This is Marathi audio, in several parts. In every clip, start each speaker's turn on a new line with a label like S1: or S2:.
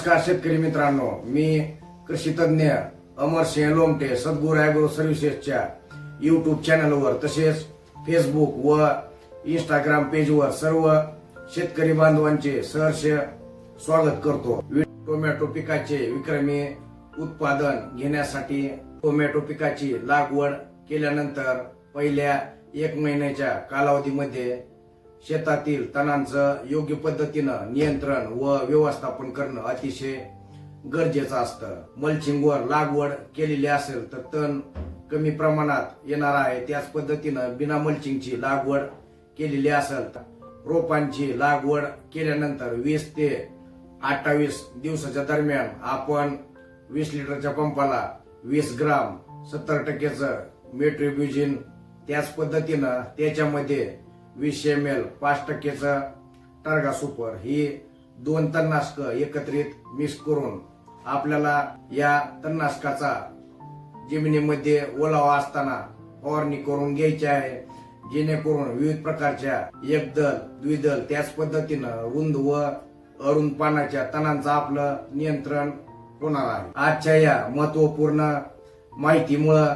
S1: नमस्कार शेतकरी मित्रांनो, मी कृषी तज्ञ अमरसिंह लोमटे सद्गुरू ॲग्रो सर्व्हिसेसच्या यूट्यूब चॅनलवर तसेच फेसबुक व इंस्टाग्राम पेजवर सर्व शेतकरी बांधवांचे सहर्ष स्वागत करतो। टोमॅटो पिकाचे विक्रमी उत्पादन घेण्यासाठी टोमॅटो पिकाची लागवड केल्यानंतर पहिल्या 1 महिन्याच्या कालावधीमध्ये शेतातील तणांचं योग्य पद्धतीनं नियंत्रण व व्यवस्थापन करणं अतिशय गरजेचं असतं। मल्चिंगवर लागवड केलेली असेल तर तण कमी प्रमाणात येणार आहे। त्याच पद्धतीनं बिना मल्चिंगची लागवड केलेली असेल तर रोपांची लागवड केल्यानंतर 20 ते 28 दिवसाच्या दरम्यान आपण 20 लिटरच्या पंपाला 20 ग्राम 70% मेट्रिब्युजिन, त्याच पद्धतीनं त्याच्यामध्ये 20 ml 5% टार्गा सुपर ही 2 तणनाशक एकत्रित मिक्स करून आपल्याला या तणनाशकाचा जमिनीमध्ये ओलावा असताना फवारणी करून घ्यायची आहे, जेणेकरून विविध प्रकारच्या एकदल द्विदल त्याच पद्धतीनं रुंद व अरुंद पानाच्या तणांचं आपलं नियंत्रण होणार आहे। आजच्या या महत्वपूर्ण माहितीमुळे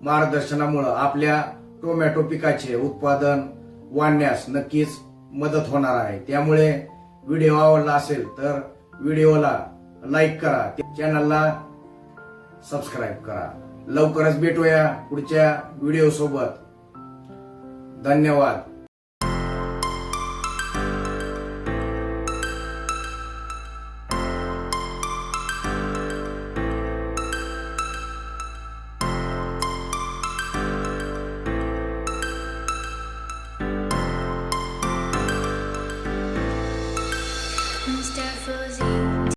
S1: मार्गदर्शनामुळे आपल्या टोमॅटो पिकाचे उत्पादन वाढण्यास नक्कीच मदत होणार आहे। त्यामुळे व्हिडिओ आवडला असेल तर व्हिडिओला लाईक करा, चॅनलला सबस्क्राईब करा। लवकरच भेटूया पुढच्या व्हिडिओ सोबत। धन्यवाद।
S2: Mr. Fuzzy.